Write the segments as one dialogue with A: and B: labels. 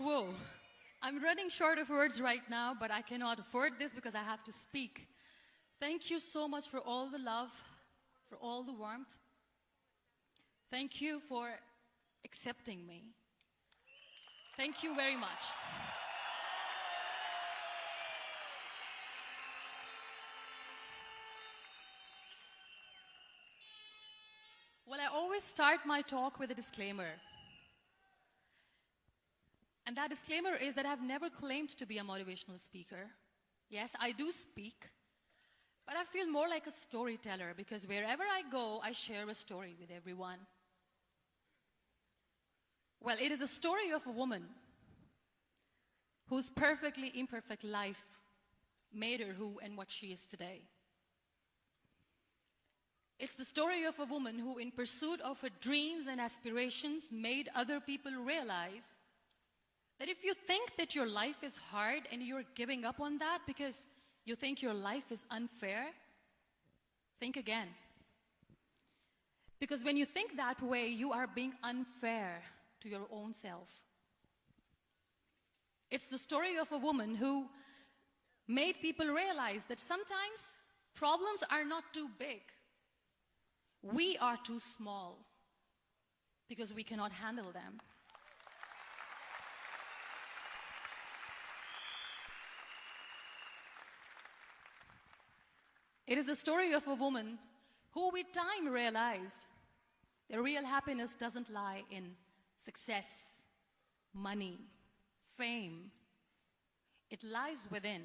A: Whoa. I'm running short of words right now, but I cannot afford this because I have to speak. Thank you so much for all the love, for all the warmth. Thank you for accepting me. Thank you very much. Well, I always start my talk with a disclaimer. And that disclaimer is that I've never claimed to be a motivational speaker. Yes, I do speak, but I feel more like a storyteller because wherever I go, I share a story with everyone. Well, it is a story of a woman whose perfectly imperfect life made her who and what she is today. It's the story of a woman who, in pursuit of her dreams and aspirations, made other people realize that if you think that your life is hard and you're giving up on that because you think your life is unfair, think again. Because when you think that way, you are being unfair to your own self. It's the story of a woman who made people realize that sometimes problems are not too big. We are too small because we cannot handle them. It is the story of a woman who with time realized that real happiness doesn't lie in success, money, fame. It lies within.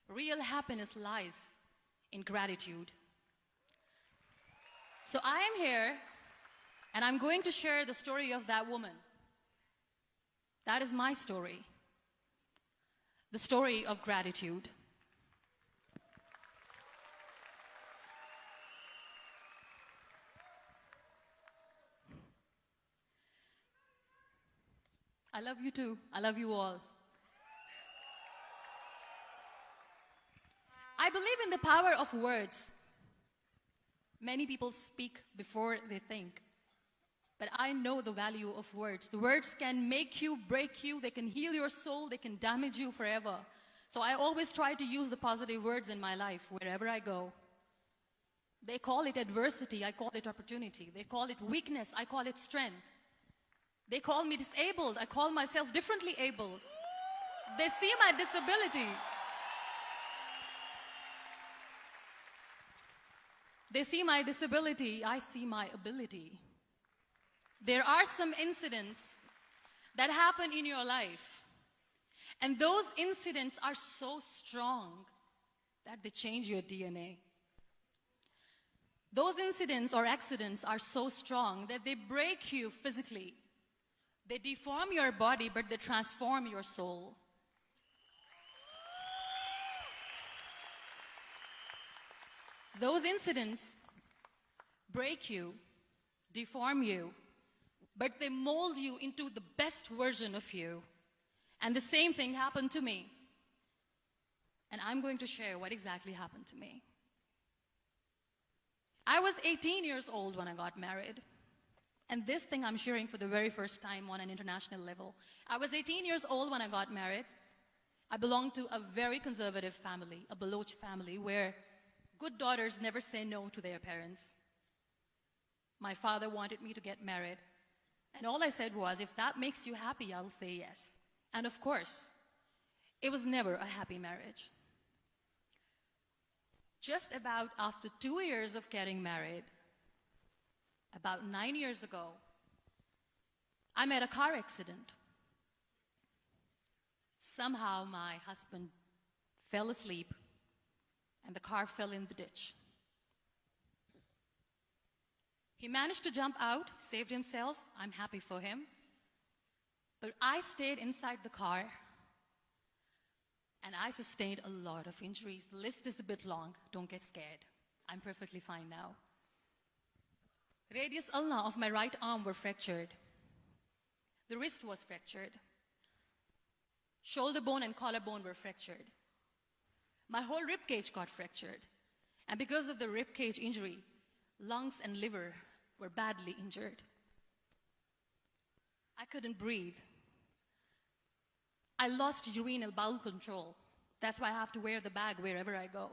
A: Real happiness lies in gratitude. So I am here, and I'm going to share the story of that woman. That is my story. The story of gratitude. I love you too. I love you all. I believe in the power of words. Many people speak before they think. But I know the value of words. The words can make you, break you, they can heal your soul, they can damage you forever. So I always try to use the positive words in my life wherever I go. They call it adversity, I call it opportunity. They call it weakness, I call it strength. They call me disabled, I call myself differently abled. They see my disability. They see my disability, I see my ability. There are some incidents that happen in your life, and those incidents are so strong that they change your DNA. Those incidents or accidents are so strong that they break you physically. They deform your body, but they transform your soul. Those incidents break you, deform you, but they mold you into the best version of you. And the same thing happened to me. And I'm going to share what exactly happened to me. I was 18 years old when I got married. And this thing I'm sharing for the very first time on an international level. I was 18 years old when I got married. I belonged to a very conservative family, a Baloch family, where good daughters never say no to their parents. My father wanted me to get married. And all I said was, if that makes you happy, I'll say yes. And of course, it was never a happy marriage. Just about after 2 years of getting married, about 9 years ago, I met a car accident. Somehow my husband fell asleep and the car fell in the ditch. He managed to jump out, saved himself. I'm happy for him. But I stayed inside the car and I sustained a lot of injuries. The list is a bit long. Don't get scared. I'm perfectly fine now. Radius ulna of my right arm were fractured. The wrist was fractured. Shoulder bone and collarbone were fractured. My whole rib cage got fractured. And because of the rib cage injury, lungs and liver were badly injured. I couldn't breathe. I lost urinary bowel control. That's why I have to wear the bag wherever I go.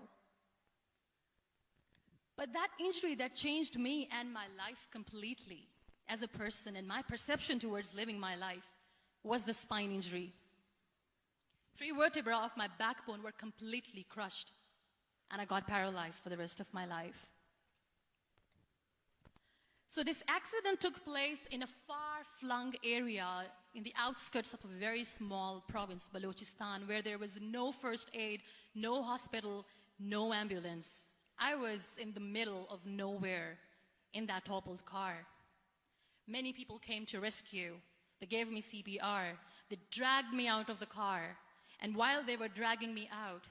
A: But that injury that changed me and my life completely as a person and my perception towards living my life was the spine injury. 3 vertebrae of my backbone were completely crushed, and I got paralyzed for the rest of my life. So this accident took place in a far-flung area in the outskirts of a very small province, Balochistan, where there was no first aid, no hospital, no ambulance. I was in the middle of nowhere in that toppled car. Many people came to rescue. They gave me CPR. They dragged me out of the car. And while they were dragging me out,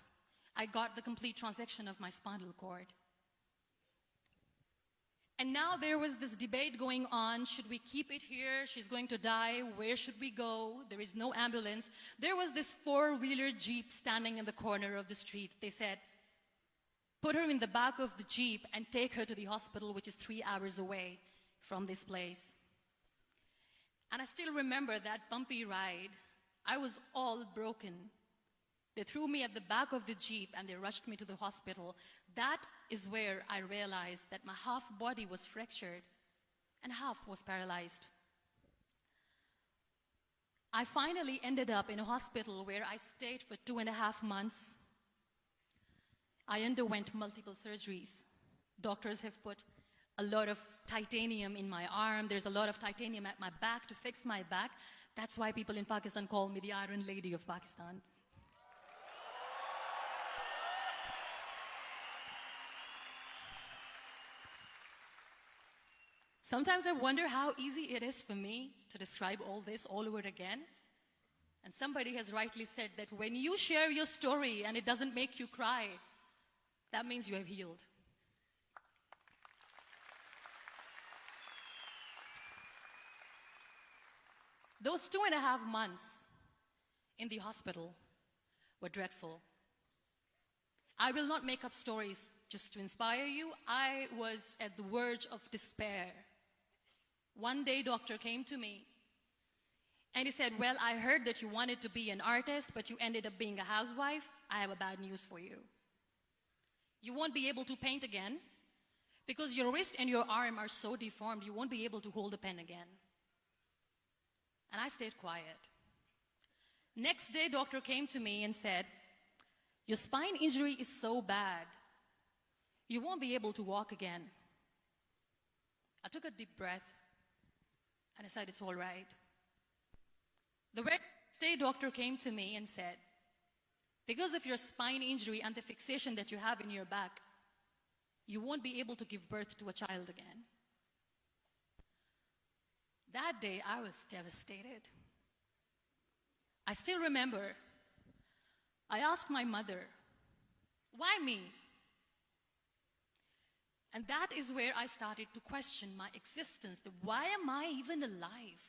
A: I got the complete transection of my spinal cord. And now there was this debate going on. Should we keep it here? She's going to die. Where should we go? There is no ambulance. There was this 4-wheeler Jeep standing in the corner of the street. They said, put her in the back of the Jeep and take her to the hospital, which is 3 hours away from this place. And I still remember that bumpy ride. I was all broken. They threw me at the back of the Jeep and they rushed me to the hospital. That is where I realized that my half body was fractured and half was paralyzed. I finally ended up in a hospital where I stayed for 2.5 months. I underwent multiple surgeries. Doctors have put a lot of titanium in my arm. There's a lot of titanium at my back to fix my back. That's why people in Pakistan call me the Iron Lady of Pakistan. Sometimes I wonder how easy it is for me to describe all this all over again. And somebody has rightly said that when you share your story and it doesn't make you cry, that means you have healed. Those 2.5 months in the hospital were dreadful. I will not make up stories just to inspire you. I was at the verge of despair. One day, doctor came to me and he said, well, I heard that you wanted to be an artist, but you ended up being a housewife. I have a bad news for you. You won't be able to paint again because your wrist and your arm are so deformed, you won't be able to hold a pen again. And I stayed quiet. Next day, doctor came to me and said, your spine injury is so bad, you won't be able to walk again. I took a deep breath and I said, it's all right. The next day, doctor came to me and said, because of your spine injury and the fixation that you have in your back, you won't be able to give birth to a child again. That day, I was devastated. I still remember, I asked my mother, why me? And that is where I started to question my existence. Why am I even alive?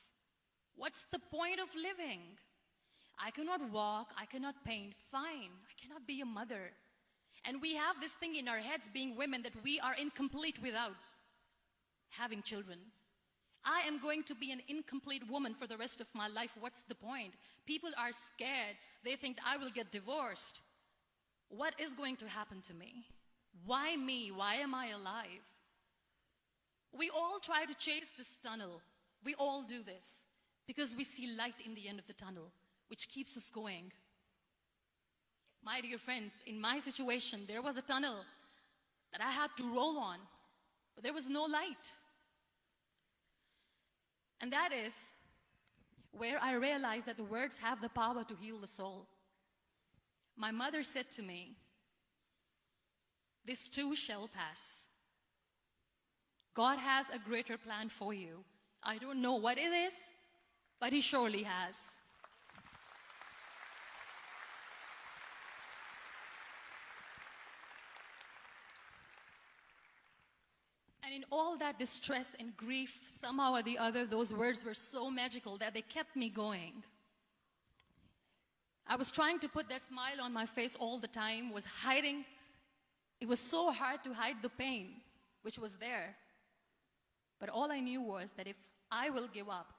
A: What's the point of living? I cannot walk, I cannot paint, fine. I cannot be a mother. And we have this thing in our heads, being women, that we are incomplete without having children. I am going to be an incomplete woman for the rest of my life. What's the point? People are scared. They think I will get divorced. What is going to happen to me? Why me? Why am I alive? We all try to chase this tunnel. We all do this because we see light in the end of the tunnel, which keeps us going. My dear friends, in my situation, there was a tunnel that I had to roll on, but there was no light. And that is where I realized that the words have the power to heal the soul. My mother said to me, this too shall pass. God has a greater plan for you. I don't know what it is, but He surely has. And in all that distress and grief, somehow or the other, those words were so magical that they kept me going. I was trying to put that smile on my face all the time, was hiding. It was so hard to hide the pain, which was there. But all I knew was that if I will give up,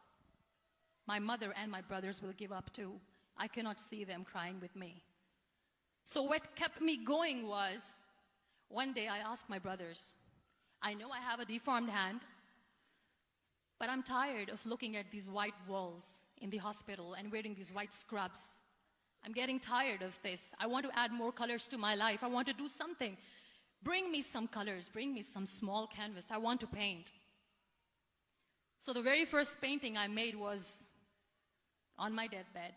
A: my mother and my brothers will give up too. I cannot see them crying with me. So what kept me going was, one day I asked my brothers, I know I have a deformed hand, but I'm tired of looking at these white walls in the hospital and wearing these white scrubs. I'm getting tired of this. I want to add more colors to my life. I want to do something. Bring me some colors. Bring me some small canvas. I want to paint. So the very first painting I made was on my deathbed,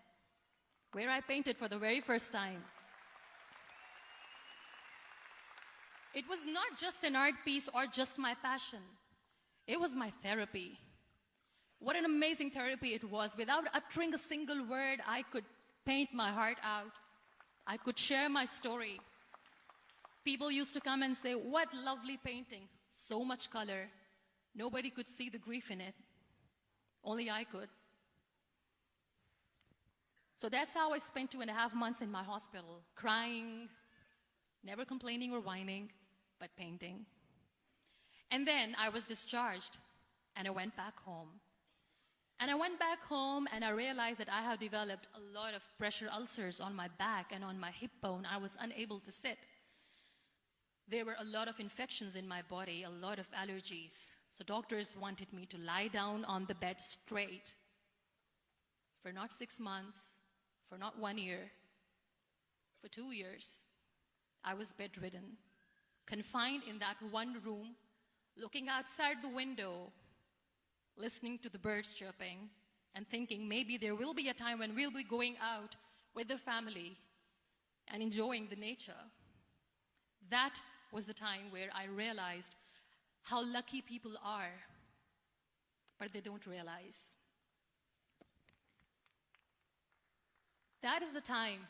A: where I painted for the very first time. It was not just an art piece or just my passion. It was my therapy. What an amazing therapy it was. Without uttering a single word, I could paint my heart out. I could share my story. People used to come and say, what lovely painting. So much color. Nobody could see the grief in it. Only I could. So that's how I spent 2.5 months in my hospital, crying, never complaining or whining, but painting. And then I was discharged, and I went back home. And I went back home, and I realized that I have developed a lot of pressure ulcers on my back and on my hip bone. I was unable to sit. There were a lot of infections in my body, a lot of allergies. So doctors wanted me to lie down on the bed straight for not 6 months, for not 1 year, for 2 years. I was bedridden, confined in that one room, looking outside the window, listening to the birds chirping, and thinking maybe there will be a time when we'll be going out with the family and enjoying the nature. That was the time where I realized how lucky people are, but they don't realize. That is the time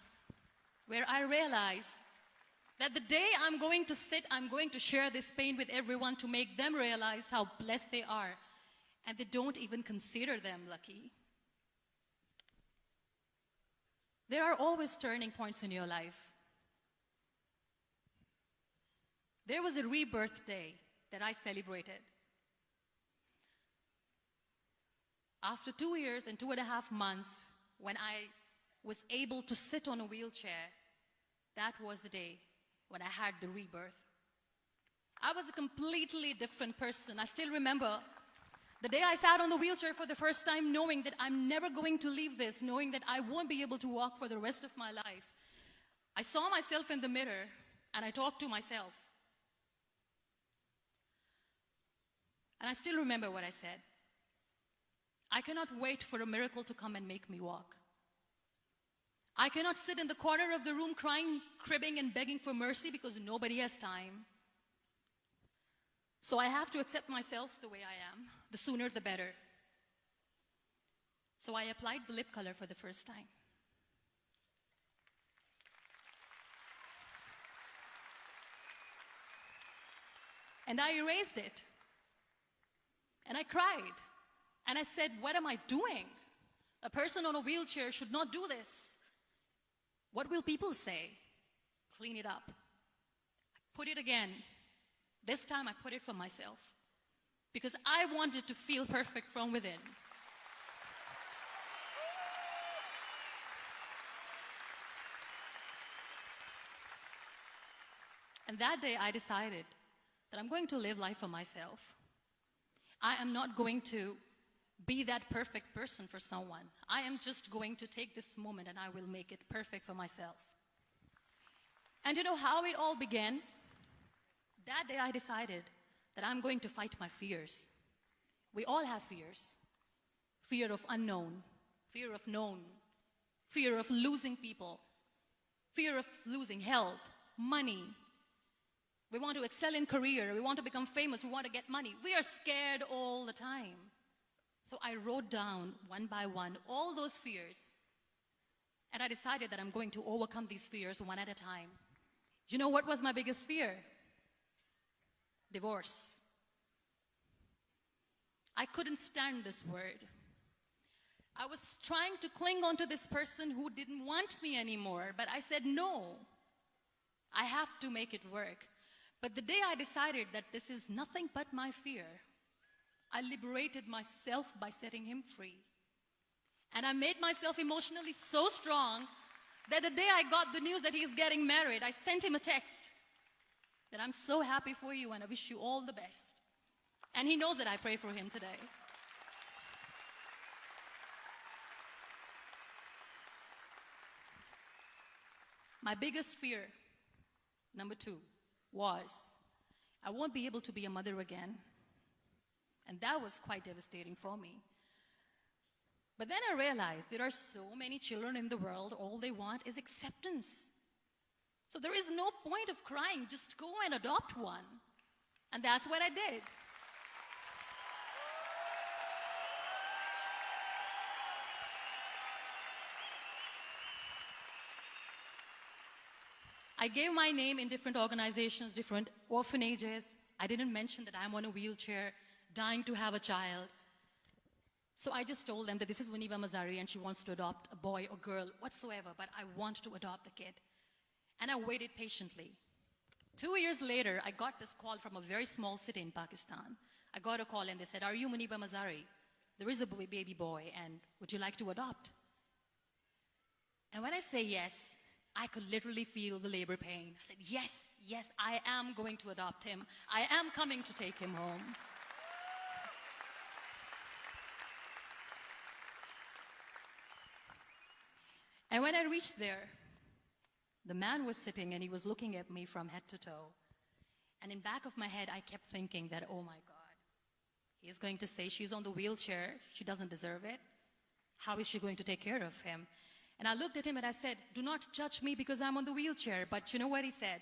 A: where I realized that the day I'm going to sit, I'm going to share this pain with everyone to make them realize how blessed they are, and they don't even consider them lucky. There are always turning points in your life. There was a rebirth day that I celebrated. After 2 years and 2.5 months, when I was able to sit on a wheelchair, that was the day when I had the rebirth. I was a completely different person. I still remember the day I sat on the wheelchair for the first time, knowing that I'm never going to leave this, knowing that I won't be able to walk for the rest of my life. I saw myself in the mirror, and I talked to myself. And I still remember what I said. I cannot wait for a miracle to come and make me walk. I cannot sit in the corner of the room crying, cribbing, and begging for mercy because nobody has time. So I have to accept myself the way I am. The sooner, the better. So I applied the lip color for the first time. And I erased it. And I cried. And I said, what am I doing? A person on a wheelchair should not do this. What will people say? Clean it up. Put it again. This time I put it for myself. Because I wanted to feel perfect from within. And that day I decided that I'm going to live life for myself. I am not going to be that perfect person for someone. I am just going to take this moment and I will make it perfect for myself. And you know how it all began? That day I decided that I'm going to fight my fears. We all have fears. Fear of unknown, fear of known, fear of losing people, fear of losing health, money. We want to excel in career, we want to become famous, we want to get money. We are scared all the time. So I wrote down one by one all those fears. And I decided that I'm going to overcome these fears one at a time. You know what was my biggest fear? Divorce. I couldn't stand this word. I was trying to cling on to this person who didn't want me anymore, but I said no. I have to make it work. But the day I decided that this is nothing but my fear, I liberated myself by setting him free. And I made myself emotionally so strong that the day I got the news that he's getting married, I sent him a text that I'm so happy for you and I wish you all the best. And he knows that I pray for him today. My biggest fear, number 2, was I won't be able to be a mother again. And that was quite devastating for me. But then I realized there are so many children in the world, all they want is acceptance. So there is no point of crying, just go and adopt one. And that's what I did. I gave my name in different organizations, different orphanages. I didn't mention that I'm on a wheelchair, dying to have a child. So I just told them that this is Muniba Mazari and she wants to adopt a boy or girl, whatsoever, but I want to adopt a kid. And I waited patiently. 2 years later, I got this call from a very small city in Pakistan. I got a call and they said, "Are you Muniba Mazari? There is a baby boy and would you like to adopt?" And when I say yes, I could literally feel the labor pain. I said, yes, I am going to adopt him. I am coming to take him home. And when I reached there, the man was sitting and he was looking at me from head to toe. And in back of my head, I kept thinking that, oh my God, he's going to say she's on the wheelchair. She doesn't deserve it. How is she going to take care of him? And I looked at him and I said, "Do not judge me because I'm on the wheelchair." But you know what he said?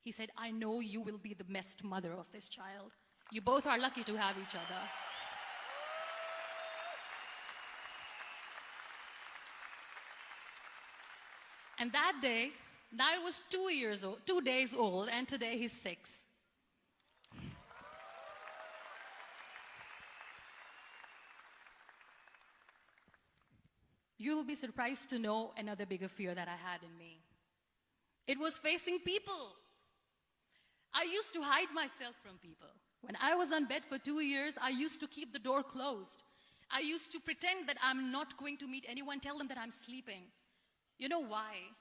A: He said, "I know you will be the best mother of this child. You both are lucky to have each other." And that day, I was 2 days old, and today he's 6. You'll be surprised to know another bigger fear that I had in me. It was facing people. I used to hide myself from people. When I was on bed for 2 years, I used to keep the door closed. I used to pretend that I'm not going to meet anyone, tell them that I'm sleeping. You know why?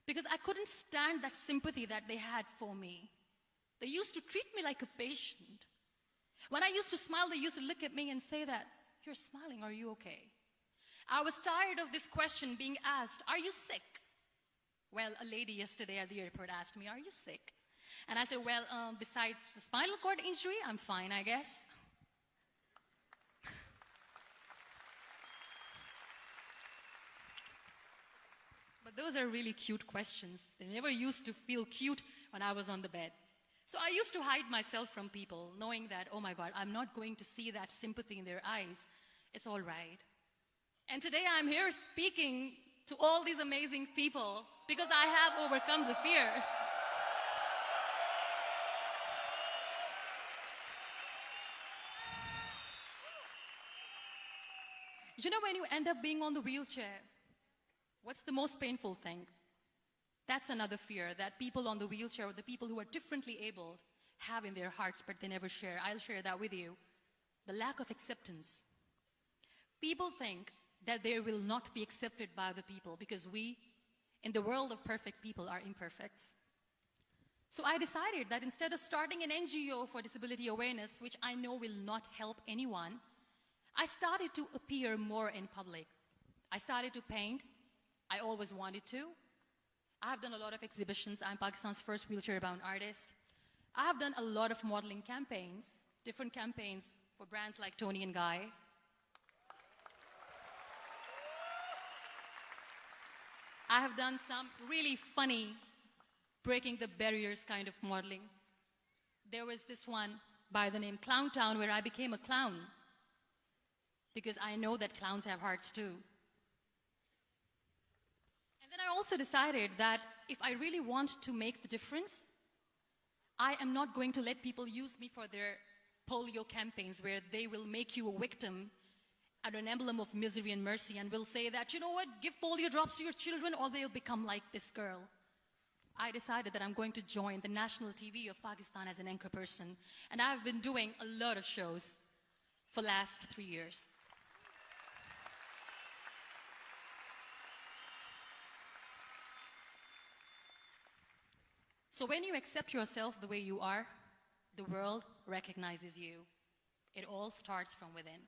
A: Because I couldn't stand that sympathy that they had for me. They used to treat me like a patient. When I used to smile, they used to look at me and say that, "You're smiling, are you okay?" I was tired of this question being asked, "Are you sick?" Well, a lady yesterday at the airport asked me, "Are you sick?" And I said, "Well, besides the spinal cord injury, I'm fine, I guess." But those are really cute questions. They never used to feel cute when I was on the bed. So I used to hide myself from people, knowing that, oh my God, I'm not going to see that sympathy in their eyes. It's all right. And today I'm here speaking to all these amazing people because I have overcome the fear. You know, when you end up being on the wheelchair, what's the most painful thing? That's another fear that people on the wheelchair or the people who are differently abled have in their hearts, but they never share. I'll share that with you. The lack of acceptance. People think that they will not be accepted by the people because we, in the world of perfect people, are imperfects. So I decided that instead of starting an NGO for disability awareness, which I know will not help anyone, I started to appear more in public. I started to paint. I always wanted to. I have done a lot of exhibitions. I'm Pakistan's first wheelchair-bound artist. I have done a lot of modeling campaigns, different campaigns for brands like Tony and Guy. I have done some really funny, breaking the barriers kind of modeling. There was this one by the name Clown Town where I became a clown because I know that clowns have hearts too. And then I also decided that if I really want to make the difference, I am not going to let people use me for their polio campaigns where they will make you a victim and an emblem of misery and mercy and will say that, you know what, give polio drops to your children or they'll become like this girl. I decided that I'm going to join the national TV of Pakistan as an anchor person. And I've been doing a lot of shows for the last 3 years. So when you accept yourself the way you are, the world recognizes you. It all starts from within.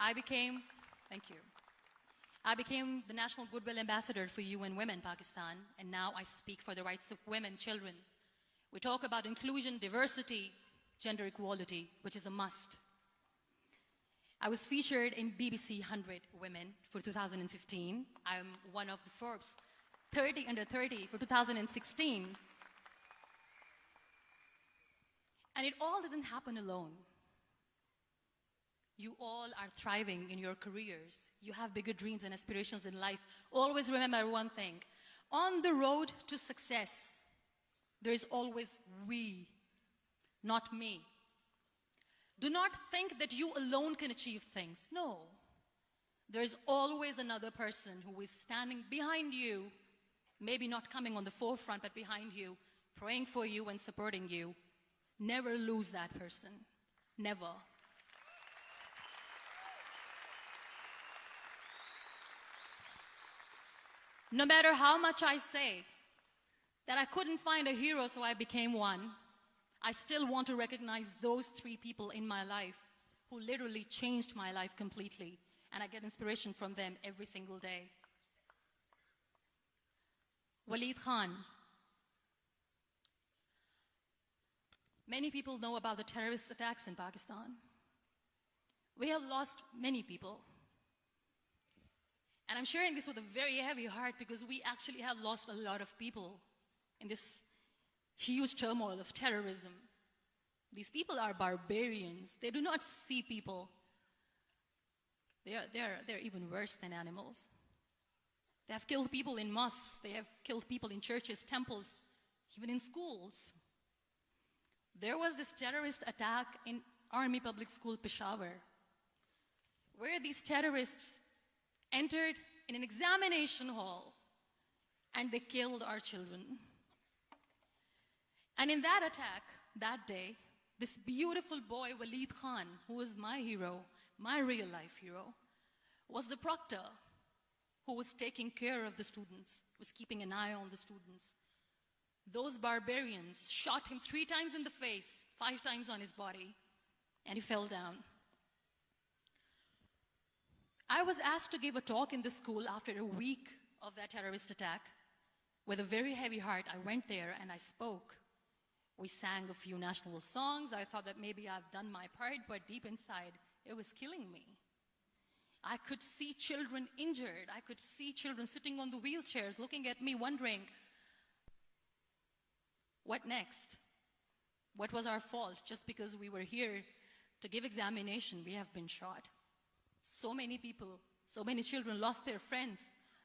A: Thank you. I became the National Goodwill Ambassador for UN Women Pakistan, and now I speak for the rights of women, children. We talk about inclusion, diversity, gender equality, which is a must. I was featured in BBC 100 Women for 2015. I'm one of the Forbes 30 under 30 for 2016. And it all didn't happen alone. You all are thriving in your careers. You have bigger dreams and aspirations in life. Always remember one thing. On the road to success, there is always we, not me. Do not think that you alone can achieve things. No. There is always another person who is standing behind you, maybe not coming on the forefront, but behind you, praying for you and supporting you. Never lose that person. Never. No matter how much I say that I couldn't find a hero, so I became one, I still want to recognize those 3 people in my life who literally changed my life completely, and I get inspiration from them every single day. Waleed Khan. Many people know about the terrorist attacks in Pakistan. We have lost many people. And I'm sharing this with a very heavy heart because we actually have lost a lot of people in this huge turmoil of terrorism. These people are barbarians. They do not see people. They're even worse than animals. They have killed people in mosques. They have killed people in churches, temples, even in schools. There was this terrorist attack in Army Public School, Peshawar, where these terrorists entered in an examination hall and they killed our children. And in that attack, that day, this beautiful boy, Waleed Khan, who was my hero, my real life hero, was the proctor who was taking care of the students, was keeping an eye on the students. Those barbarians shot him 3 times in the face, 5 times on his body, and he fell down. I was asked to give a talk in the school after a week of that terrorist attack. With a very heavy heart, I went there and I spoke. We sang a few national songs. I thought that maybe I've done my part, but deep inside, it was killing me. I could see children injured. I could see children sitting on the wheelchairs, looking at me, wondering, what next? What was our fault? Just because we were here to give examination, we have been shot. So many people, so many children lost their friends.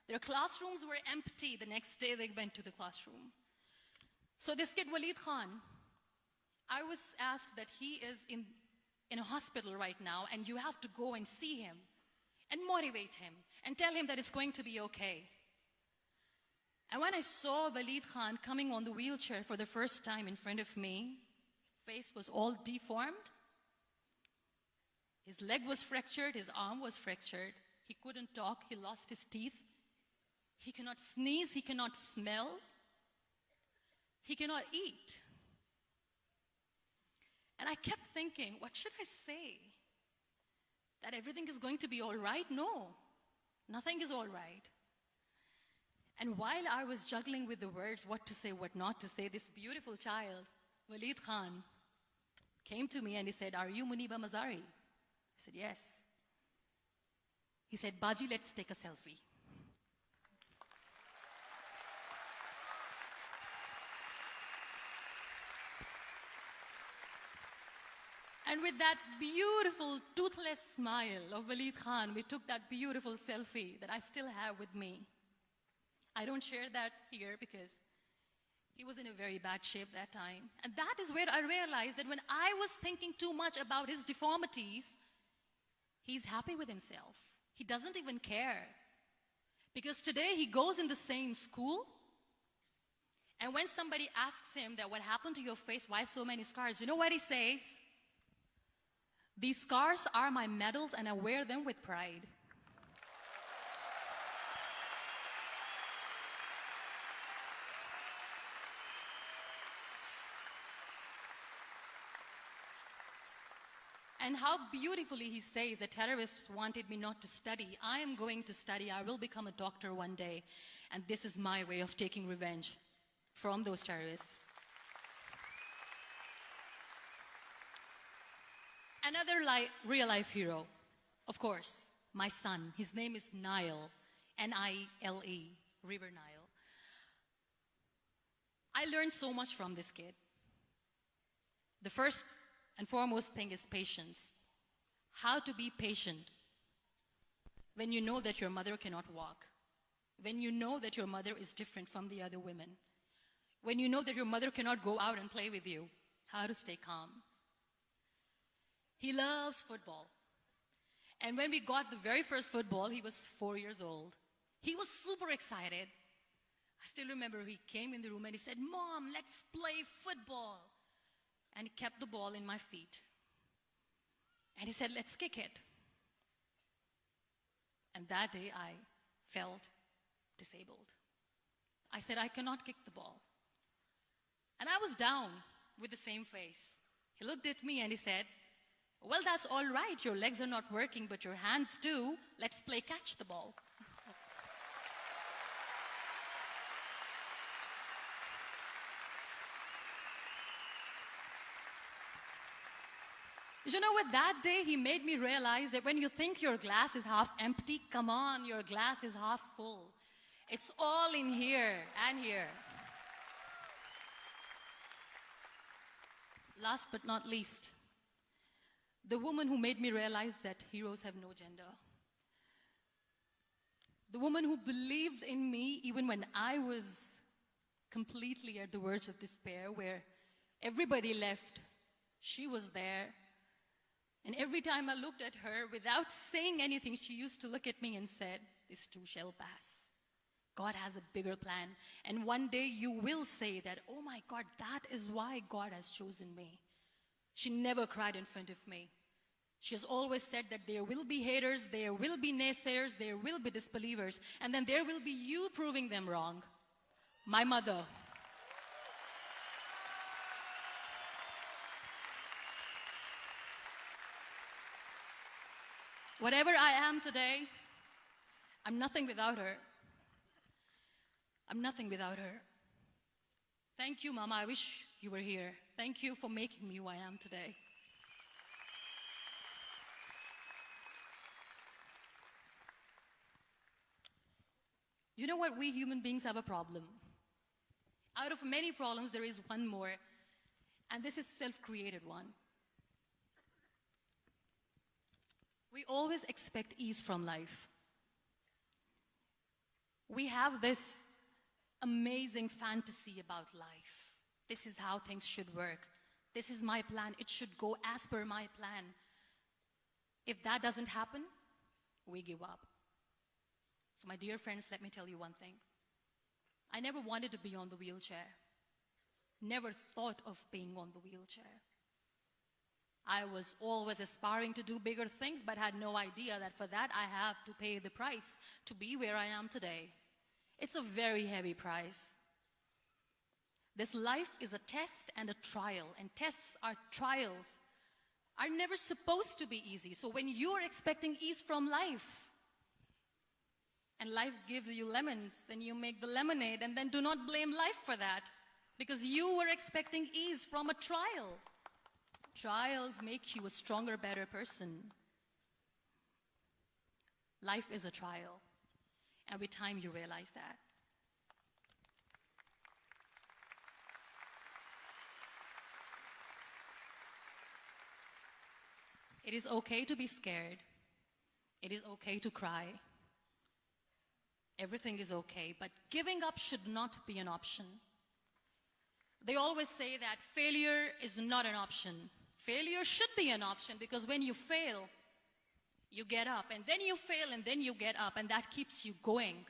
A: Their classrooms were empty. The next day they went to the classroom. So this kid, Waleed Khan, I was asked that he is in a hospital right now, and you have to go and see him and motivate him and tell him that it's going to be okay. And when I saw Waleed Khan coming on the wheelchair for the first time in front of me, face was all deformed. His leg was fractured, his arm was fractured. He couldn't talk, he lost his teeth. He cannot sneeze, he cannot smell. He cannot eat. And I kept thinking, what should I say? That everything is going to be all right? No, nothing is all right. And while I was juggling with the words, what to say, what not to say, this beautiful child, Waleed Khan, came to me and he said, "Are you Muniba Mazari?" I said, "Yes." He said, "Baji, let's take a selfie." And with that beautiful, toothless smile of Waleed Khan, we took that beautiful selfie that I still have with me. I don't share that here because he was in a very bad shape that time. And that is where I realized that when I was thinking too much about his deformities, he's happy with himself. He doesn't even care. Because today he goes in the same school, and when somebody asks him that what happened to your face, why so many scars, you know what he says? "These scars are my medals and I wear them with pride." And how beautifully he says the terrorists wanted me not to study. I am going to study. I will become a doctor one day. And this is my way of taking revenge from those terrorists. Another real-life hero, of course, my son. His name is Nile, N-I-L-E, River Nile. I learned so much from this kid. The first and foremost thing is patience. How to be patient when you know that your mother cannot walk, when you know that your mother is different from the other women, when you know that your mother cannot go out and play with you, how to stay calm. He loves football. And when we got the very first football, he was 4 years old. He was super excited. I still remember he came in the room and he said, "Mom, let's play football." And he kept the ball in my feet. And he said, "Let's kick it." And that day I felt disabled. I said, "I cannot kick the ball." And I was down with the same face. He looked at me and he said, "Well, that's all right. Your legs are not working, but your hands do. Let's play catch the ball." You know what? That day he made me realize that when you think your glass is half empty, come on, your glass is half full. It's all in here and here. Last but not least, the woman who made me realize that heroes have no gender. The woman who believed in me even when I was completely at the verge of despair, where everybody left, she was there. And every time I looked at her, without saying anything, she used to look at me and said, "This too shall pass. God has a bigger plan. And one day you will say that, oh my God, that is why God has chosen me." She never cried in front of me. She has always said that there will be haters, there will be naysayers, there will be disbelievers, and then there will be you proving them wrong. My mother. Whatever I am today, I'm nothing without her. I'm nothing without her. Thank you, Mama. I wish you were here. Thank you for making me who I am today. You know what? We human beings have a problem. Out of many problems, there is one more, and this is self-created one. We always expect ease from life. We have this amazing fantasy about life. This is how things should work. This is my plan. It should go as per my plan. If that doesn't happen, we give up. So my dear friends, let me tell you one thing. I never wanted to be on the wheelchair. Never thought of being on the wheelchair. I was always aspiring to do bigger things, but had no idea that for that I have to pay the price to be where I am today. It's a very heavy price. This life is a test and a trial, and tests are trials are never supposed to be easy. So when you're expecting ease from life, and life gives you lemons, then you make the lemonade, and then do not blame life for that, because you were expecting ease from a trial. Trials make you a stronger, better person. Life is a trial, and with time you realize that. It is okay to be scared. It is okay to cry. Everything is okay, but giving up should not be an option. They always say that failure is not an option. Failure should be an option, because when you fail, you get up, and then you fail, and then you get up, and that keeps you going.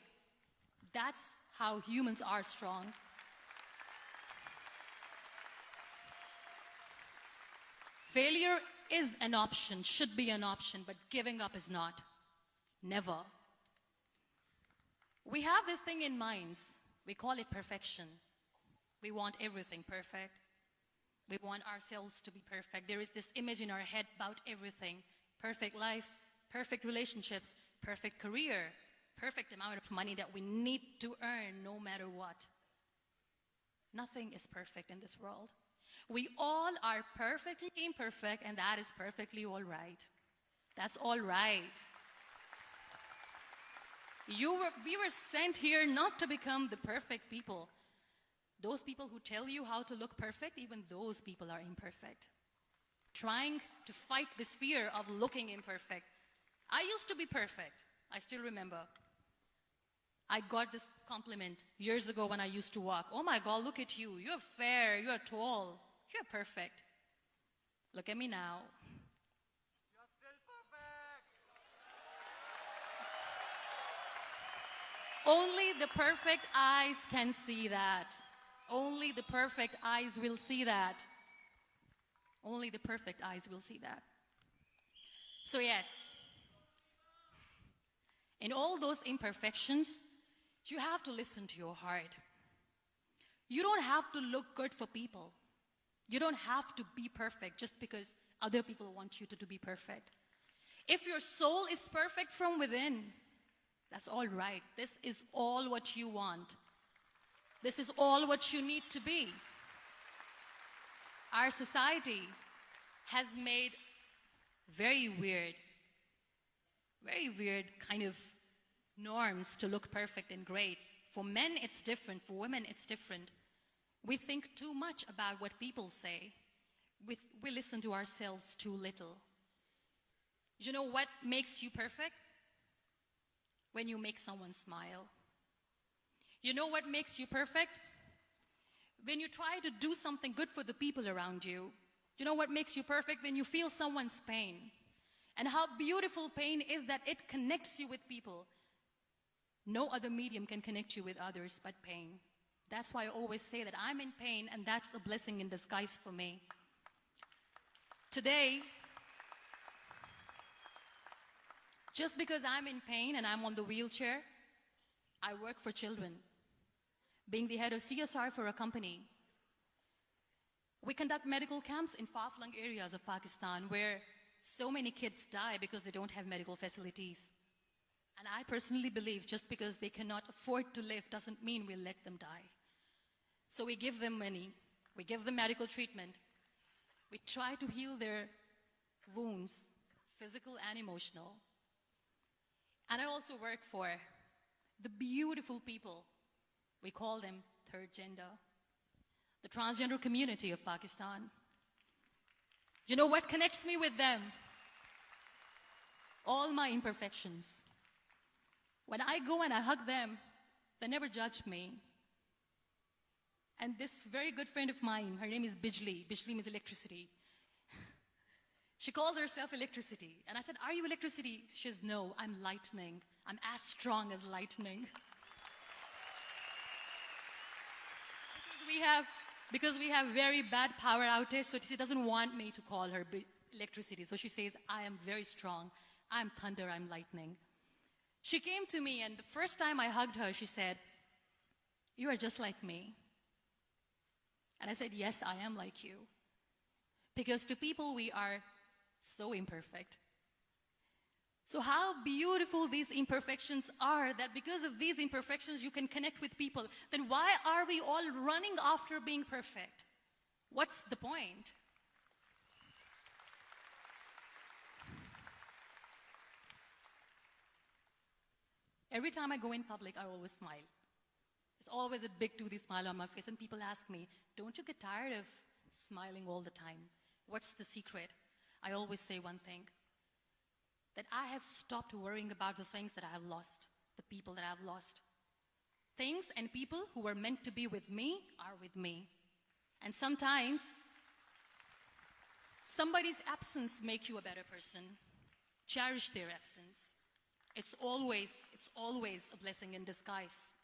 A: That's how humans are strong. Failure is an option, should be an option, but giving up is not. Never. We have this thing in minds. We call it perfection. We want everything perfect. We want ourselves to be perfect. There is this image in our head about everything. Perfect life, perfect relationships, perfect career, perfect amount of money that we need to earn no matter what. Nothing is perfect in this world. We all are perfectly imperfect, and that is perfectly all right. That's all right. We were sent here not to become the perfect people. Those people who tell you how to look perfect, even those people are imperfect. Trying to fight this fear of looking imperfect. I used to be perfect. I still remember. I got this compliment years ago when I used to walk. Oh my God, look at you. You're fair, you're tall, you're perfect. Look at me now.
B: You're still perfect.
A: Only the perfect eyes can see that. Only the perfect eyes will see that. Only the perfect eyes will see that. So yes, in all those imperfections, you have to listen to your heart. You don't have to look good for people. You don't have to be perfect just because other people want you to be perfect. If your soul is perfect from within, that's all right. This is all what you want. This is all what you need to be. Our society has made very weird kind of norms to look perfect and great. For men, it's different. For women, it's different. We think too much about what people say. We listen to ourselves too little. You know what makes you perfect? When you make someone smile. You know what makes you perfect? When you try to do something good for the people around you. You know what makes you perfect? When you feel someone's pain. And how beautiful pain is that it connects you with people. No other medium can connect you with others but pain. That's why I always say that I'm in pain, and that's a blessing in disguise for me. Today, just because I'm in pain and I'm on the wheelchair, I work for children, being the head of CSR for a company. We conduct medical camps in far-flung areas of Pakistan where so many kids die because they don't have medical facilities. And I personally believe just because they cannot afford to live doesn't mean we'll let them die. So we give them money, we give them medical treatment, we try to heal their wounds, physical and emotional. And I also work for the beautiful people, we call them third gender, the transgender community of Pakistan. You know what connects me with them? All my imperfections. When I go and I hug them, they never judge me. And this very good friend of mine, her name is Bijli. Bijli means electricity. She calls herself electricity. And I said, are you electricity? She says, no, I'm lightning. I'm as strong as lightning. Because we have very bad power outage, so she doesn't want me to call her electricity. So she says, I am very strong. I'm thunder, I'm lightning. She came to me, and the first time I hugged her, she said, you are just like me. And I said, yes, I am like you. Because to people, we are so imperfect. So how beautiful these imperfections are, that because of these imperfections, you can connect with people. Then why are we all running after being perfect? What's the point? Every time I go in public, I always smile. It's always a big toothy smile on my face, and people ask me, don't you get tired of smiling all the time? What's the secret? I always say one thing, that I have stopped worrying about the things that I have lost, the people that I have lost. Things and people who were meant to be with me are with me. And sometimes, somebody's absence makes you a better person. Cherish their absence. It's always a blessing in disguise.